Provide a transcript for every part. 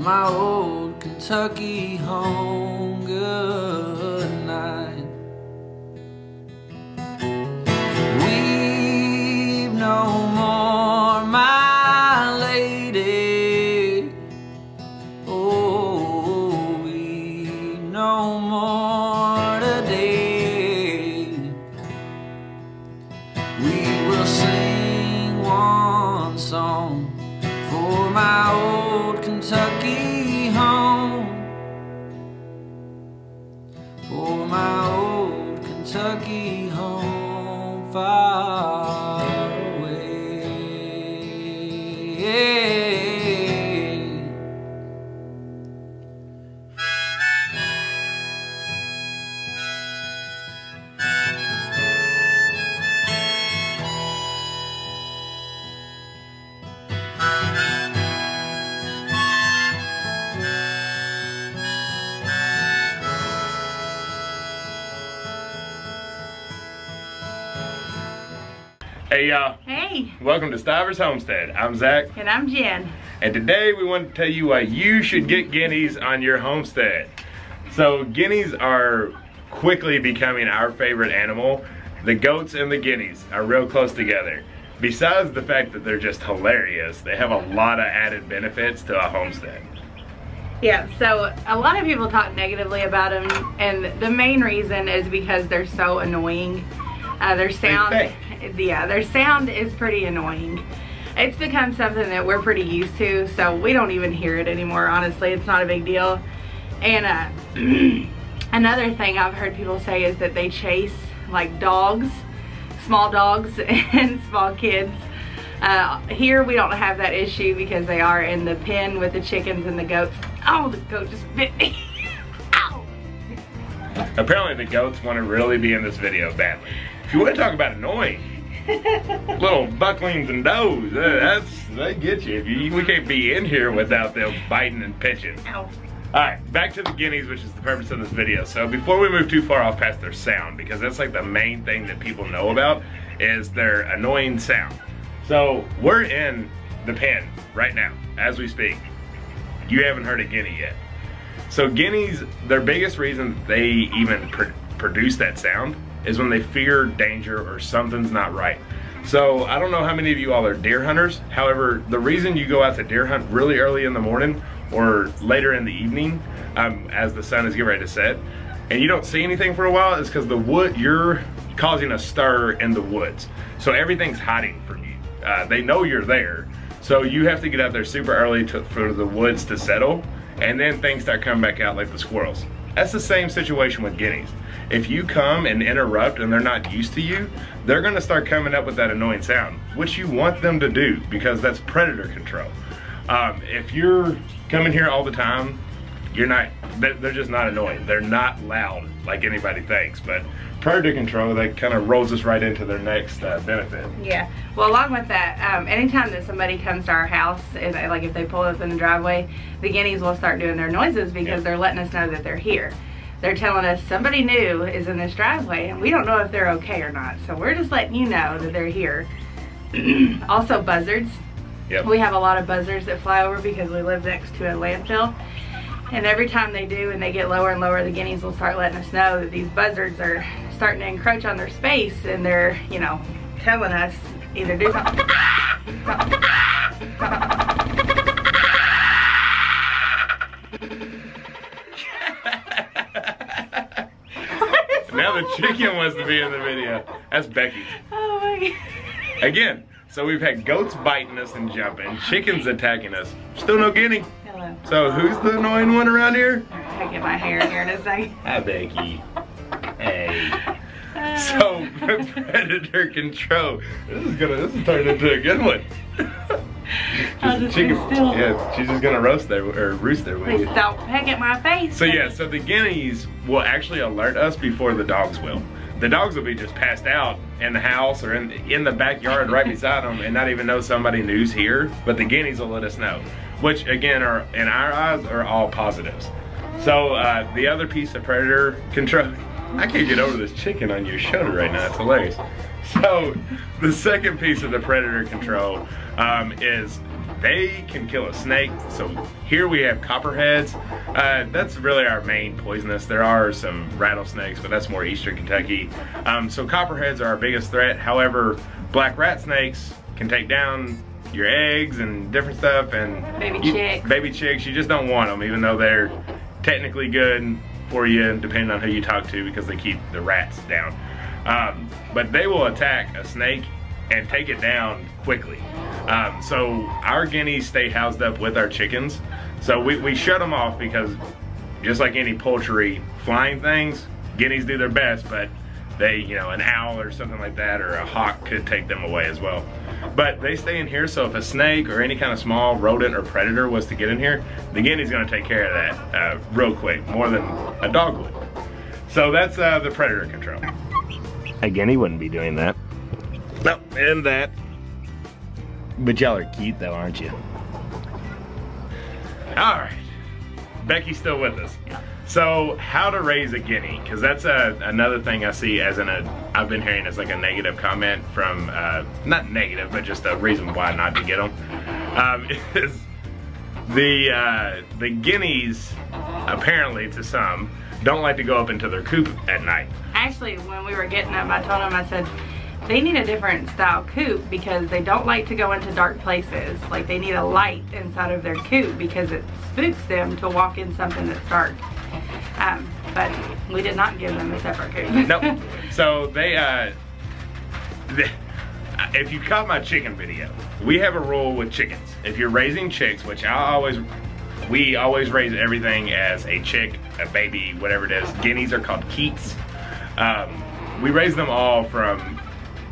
my old Kentucky home. Good night. Weep no more, my lady. Oh, weep no more today. We will sing one song for my old Kentucky home, for my old Kentucky home far away. Hey y'all. Hey. Welcome to Stivers Homestead. I'm Zach. And I'm Jen. And today we want to tell you why you should get guineas on your homestead. So guineas are quickly becoming our favorite animal. The goats and the guineas are real close together. Besides the fact that they're just hilarious, they have a lot of added benefits to a homestead. Yeah, so a lot of people talk negatively about them, and the main reason is because they're so annoying. Their sound is pretty annoying. It's become something that we're pretty used to, so we don't even hear it anymore. Honestly, it's not a big deal. And another thing I've heard people say is that they chase like dogs, small dogs and small kids. Here we don't have that issue because they are in the pen with the chickens and the goats. Oh, the goat just bit me. Ow. Apparently the goats want to really be in this video badly. If you want to talk about annoying, little bucklings and does, they get you. We can't be in here without them biting and pinching. Ow. Alright, back to the guineas, which is the purpose of this video. So before we move too far off past their sound, because that's like the main thing that people know about, is their annoying sound. So we're in the pen right now, as we speak. You haven't heard a guinea yet. So guineas, their biggest reason that they even produce that sound is when they fear danger or something's not right. So I don't know how many of you all are deer hunters. However, the reason you go out to deer hunt really early in the morning or later in the evening as the sun is getting ready to set and you don't see anything for a while is because you're causing a stir in the woods. So everything's hiding from you. They know you're there. So you have to get out there super early for the woods to settle, and then things start coming back out like the squirrels. That's the same situation with guineas. If you come and interrupt and they're not used to you, they're gonna start coming up with that annoying sound, which you want them to do because that's predator control. If you're coming here all the time, they're just not annoying. They're not loud like anybody thinks, but predator control, that kind of rolls us right into their next benefit. Yeah, well, along with that, anytime that somebody comes to our house, like if they pull up in the driveway, the guineas will start doing their noises because they're letting us know that they're here. They're telling us somebody new is in this driveway and we don't know if they're okay or not. So we're just letting you know that they're here. Also buzzards. Yep. We have a lot of buzzards that fly over because we live next to a landfill. And every time they do and they get lower and lower, the guineas will start letting us know that these buzzards are starting to encroach on their space, and they're, you know, telling us either do something. Now the chicken wants to be in the video. That's Becky. Oh my God. Again, so we've had goats biting us and jumping, chickens attacking us. Still no guinea. Hello. So who's the annoying one around here? I'll get my hair in here in a second. Hi, Becky. Hey. So predator control. This is turning into a good one. I'll just be still. Yeah, she's just gonna roost there with Please you. don't peck at my face. So yeah, so the guineas will actually alert us before the dogs will. The dogs will be just passed out in the house or in the backyard right beside them and not even know somebody new's here, but the guineas will let us know, which again are, in our eyes, are all positives. So the other piece of predator control, I can't get over this chicken on your shoulder right now, it's hilarious. So the second piece of the predator control is they can kill a snake. So here we have copperheads. That's really our main poisonous. There are some rattlesnakes, but that's more eastern Kentucky. So copperheads are our biggest threat. However, black rat snakes can take down your eggs and different stuff, and baby chicks, you just don't want them, even though they're technically good for you, depending on who you talk to, because they keep the rats down. But they will attack a snake and take it down quickly. So our guineas stay housed up with our chickens. So we shut them off because, just like any poultry flying things, guineas do their best, but they, you know, an owl or something like that, or a hawk could take them away as well. But they stay in here, so if a snake or any kind of small rodent or predator was to get in here, the guinea's gonna take care of that real quick, more than a dog would. So that's the predator control. A guinea wouldn't be doing that. No, and that. But y'all are cute though, aren't you? All right, Becky's still with us. Yeah. So how to raise a guinea, because that's another thing I see as I've been hearing as like a negative comment from, not negative, but just a reason why not to get them, is the guineas, apparently to some, don't like to go up into their coop at night. Actually, when we were getting them, I told them, I said, they need a different style coop because they don't like to go into dark places. Like, they need a light inside of their coop because it spooks them to walk in something that's dark. But we did not give them a separate coop. Nope. So if you caught my chicken video, we have a rule with chickens. If you're raising chicks, which we always raise everything as a chick, a baby, whatever it is. Guineas are called keats. We raise them all from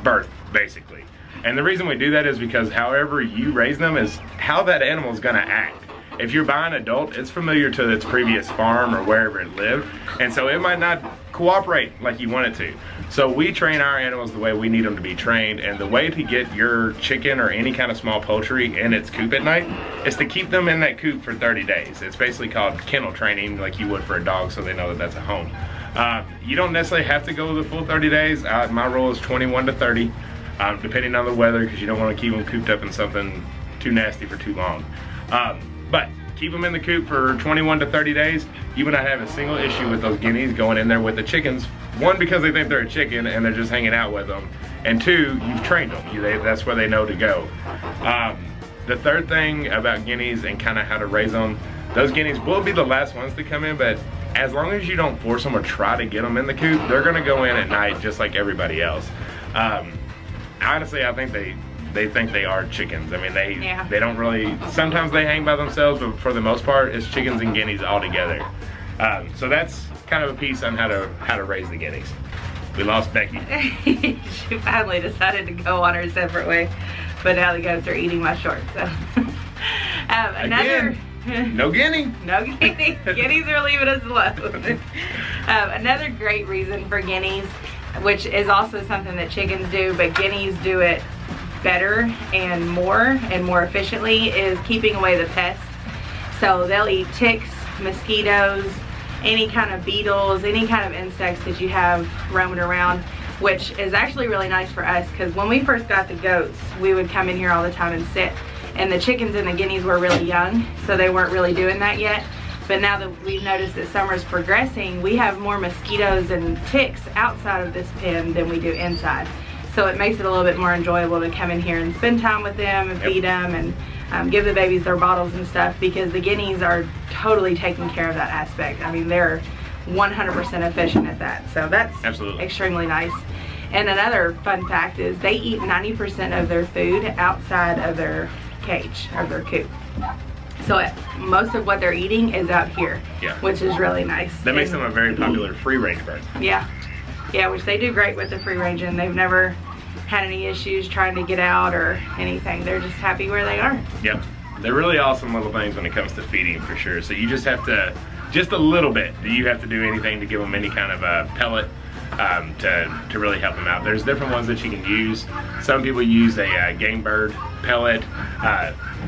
birth, basically. And the reason we do that is because however you raise them is how that animal is gonna act. If you're buying adult, it's familiar to its previous farm or wherever it lived, and so it might not cooperate like you want it to. So we train our animals the way we need them to be trained, and the way to get your chicken or any kind of small poultry in its coop at night is to keep them in that coop for 30 days. It's basically called kennel training, like you would for a dog, so they know that that's a home. You don't necessarily have to go the full 30 days. My rule is 21 to 30, depending on the weather, because you don't want to keep them cooped up in something too nasty for too long. But keep them in the coop for 21 to 30 days. You will not have a single issue with those guineas going in there with the chickens. One, because they think they're a chicken and they're just hanging out with them. And two, you've trained them. That's where they know to go. The third thing about guineas and kind of how to raise them, those guineas will be the last ones to come in, but as long as you don't force them or try to get them in the coop, they're gonna go in at night just like everybody else. Honestly, I think they think they are chickens. I mean, they don't really, sometimes they hang by themselves, but for the most part, it's chickens and guineas all together. So that's kind of a piece on how to raise the guineas. We lost Becky. She finally decided to go on her separate way, but now the goats are eating my shorts. So. No guinea. No guinea. Guineas are leaving us alone. Another great reason for guineas, which is also something that chickens do, but guineas do it better and more efficiently, is keeping away the pests. So they'll eat ticks, mosquitoes, any kind of beetles, any kind of insects that you have roaming around, which is actually really nice for us, because when we first got the goats, we would come in here all the time and sit, and the chickens and the guineas were really young, so they weren't really doing that yet. But now that we've noticed that summer's progressing, we have more mosquitoes and ticks outside of this pen than we do inside. So it makes it a little bit more enjoyable to come in here and spend time with them and feed them and give the babies their bottles and stuff, because the guineas are totally taking care of that aspect. I mean, they're 100% efficient at that. So that's extremely nice. And another fun fact is they eat 90% of their food outside of their cage or their coop. So most of what they're eating is out here, which is really nice. That makes them a very popular free range bird. Yeah, which they do great with the free range, and they've never had any issues trying to get out or anything. They're just happy where they are. Yep, they're really awesome little things when it comes to feeding, for sure. So you just have to, just a little bit, do you have to do anything to give them any kind of a pellet to really help them out. There's different ones that you can use. Some people use a game bird pellet.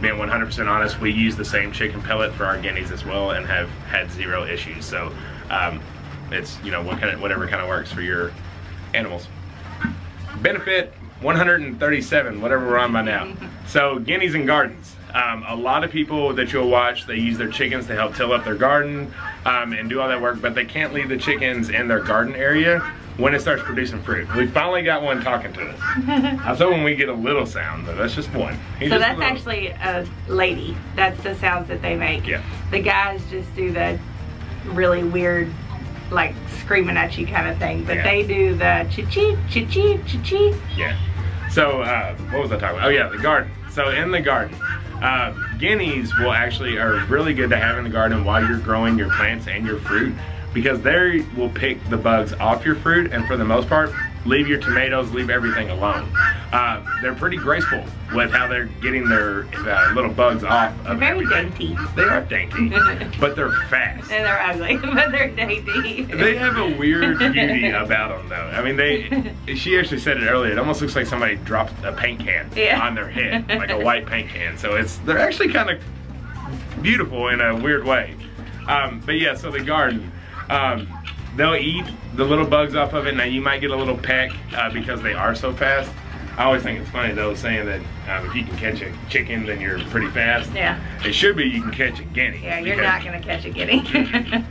Being 100% honest, we use the same chicken pellet for our guineas as well and have had zero issues. So it's, you know, whatever kind of works for your animals. benefit 137, whatever we're on by now. So guineas and gardens. A lot of people that you'll watch, they use their chickens to help till up their garden and do all that work, but they can't leave the chickens in their garden area when it starts producing fruit. We finally got one talking to us. I was hoping we get a little sound, but that's just one. So that's actually a lady. That's the sounds that they make. Yeah. The guys just do the really weird, like screaming at you kind of thing, but they do the chi-chi, chi-chi, chi-chi. Yeah. So what was I talking about? Oh yeah, the garden. So in the garden, guineas are really good to have in the garden while you're growing your plants and your fruit, because they will pick the bugs off your fruit, and for the most part, leave your tomatoes, leave everything alone. They're pretty graceful with how they're getting their little bugs off of everything. Very dainty. They are dainty, but they're fast. And they're ugly, but they're dainty. They have a weird beauty about them, though. I mean, she actually said it earlier. It almost looks like somebody dropped a paint can on their head, like a white paint can. So they're actually kind of beautiful in a weird way. But yeah, so the garden. They'll eat the little bugs off of it. Now you might get a little peck because they are so fast. I always think it's funny though, saying that if you can catch a chicken, then you're pretty fast. Yeah. It should be you can catch a guinea. Yeah, you're not gonna catch a guinea.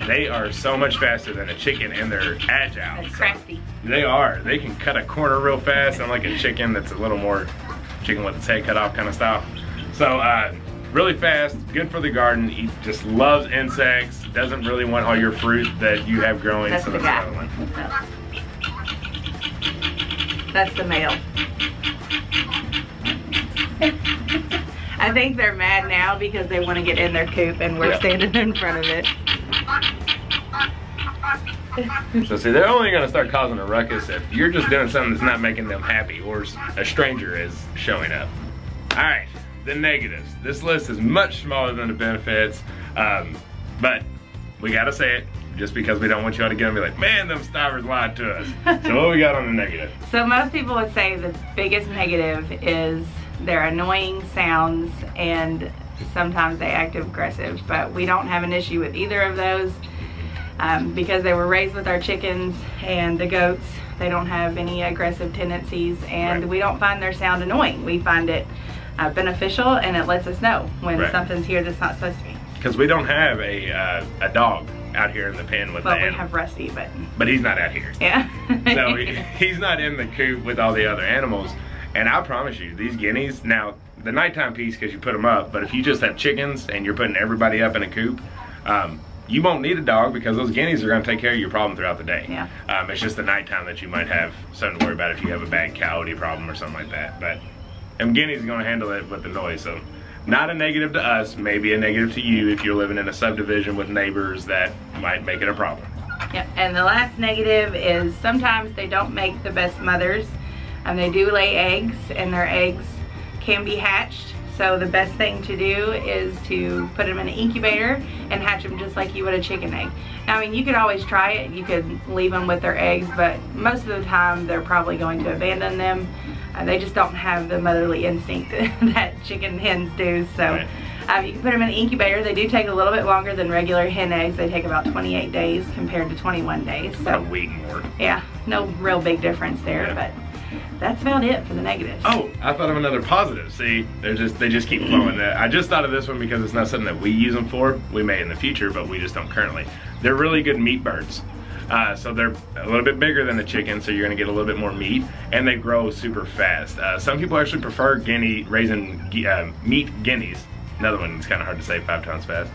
They are so much faster than a chicken, and they're agile. They're crafty. They are. They can cut a corner real fast, unlike a chicken that's a little more chicken with its head cut off kind of style. So really fast, good for the garden. He just loves insects. Doesn't really want all your fruit that you have growing. That's so the that's guy. another one. That's the male. I think they're mad now because they want to get in their coop and we're standing in front of it. So see, they're only gonna start causing a ruckus if you're just doing something that's not making them happy, or a stranger is showing up. All right, the negatives. This list is much smaller than the benefits, but we gotta say it just because we don't want y'all to get and be like, man, them stivers lied to us. So what we got on the negative? So most people would say the biggest negative is their annoying sounds, and sometimes they act aggressive, but we don't have an issue with either of those. Because they were raised with our chickens and the goats, they don't have any aggressive tendencies, and we don't find their sound annoying. We find it beneficial, and it lets us know when something's here that's not supposed to be. Because we don't have a dog out here in the pen with the animals. We have Rusty, but he's not out here. Yeah. So he's not in the coop with all the other animals. And I promise you, these guineas, now the nighttime piece because you put them up, but if you just have chickens and you're putting everybody up in a coop, you won't need a dog because those guineas are going to take care of your problem throughout the day. Yeah. It's just the nighttime that you might have something to worry about if you have a bad coyote problem or something like that. But them guineas are going to handle it with the noise. So not a negative to us, maybe a negative to you if you're living in a subdivision with neighbors that might make it a problem. Yeah. And the last negative is sometimes they don't make the best mothers. They do lay eggs, and their eggs can be hatched. So the best thing to do is to put them in an incubator and hatch them just like you would a chicken egg. Now, I mean, you could always try it. You could leave them with their eggs, but most of the time they're probably going to abandon them. They just don't have the motherly instinct that chicken hens do. So you can put them in an incubator. They do take a little bit longer than regular hen eggs. They take about 28 days compared to 21 days. So about a week more. Yeah, no real big difference there, but that's about it for the negatives. Oh, I thought of another positive. See, they just keep flowing. I just thought of this one because it's not something that we use them for. We may in the future, but we just don't currently. They're really good meat birds. So they're a little bit bigger than a chicken, so you're gonna get a little bit more meat, and they grow super fast. Some people actually prefer raising meat guineas. Another one that's kind of hard to say 5 times fast.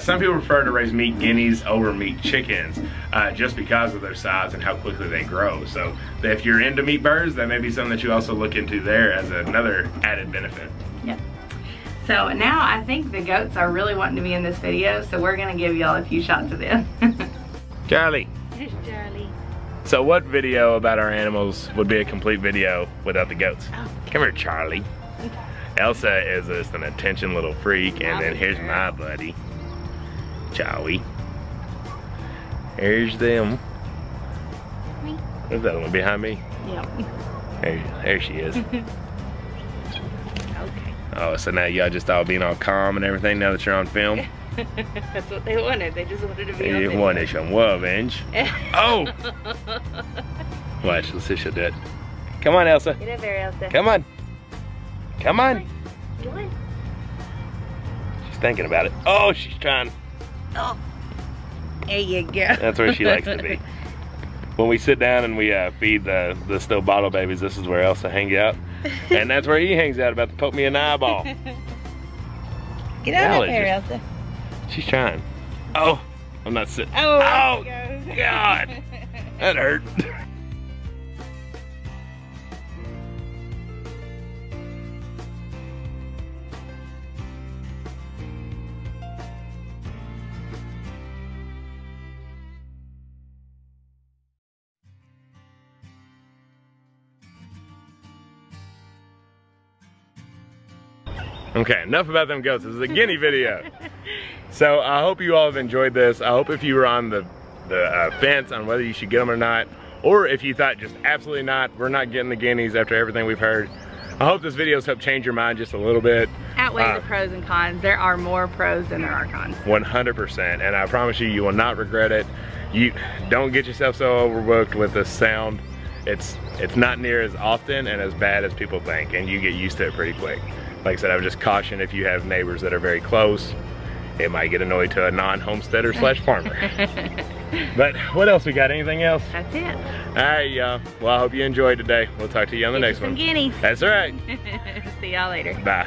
Some people prefer to raise meat guineas over meat chickens just because of their size and how quickly they grow. So if you're into meat birds, that may be something that you also look into there as another added benefit. Yeah. So now I think the goats are really wanting to be in this video, so we're gonna give y'all a few shots of them. Charlie. There's Charlie. So what video about our animals would be a complete video without the goats? Oh. Come here, Charlie. Elsa is just an attention little freak, and then here's my buddy. Chowie. Here's them. Where's that one behind me? Yep. There she is. Okay. Oh, so now y'all just all being all calm and everything now that you're on film? That's what they wanted. They just wanted to be on They video. wanted some revenge. Oh! Watch, let's see if she'll do it. Come on, Elsa. Get up there, Elsa. Come on. Come on. Come on. She's thinking about it. Oh, she's trying. Oh. There you go. That's where she likes to be. When we sit down and we feed the still bottle babies, this is where Elsa hangs out. And that's where he hangs out, about to poke me in the eyeball. Get out of there, Elsa. She's trying. Oh, I'm not sitting. Oh, God. That hurt. Okay, enough about them goats. This is a guinea video. So I hope you all have enjoyed this. I hope if you were on the fence on whether you should get them or not, or if you thought just absolutely not, we're not getting the guineas after everything we've heard, I hope this video has helped change your mind just a little bit. Outweigh the pros and cons. There are more pros than there are cons. 100%, and I promise you, you will not regret it. You don't get yourself so overbooked with the sound. It's not near as often and as bad as people think, and you get used to it pretty quick. Like I said, I would just caution if you have neighbors that are very close, it might get annoying to a non-homesteader slash farmer. But what else we got? Anything else? That's it. All right, y'all. Well, I hope you enjoyed today. We'll talk to you on the next one. Some guineas. That's right. See y'all later. Bye.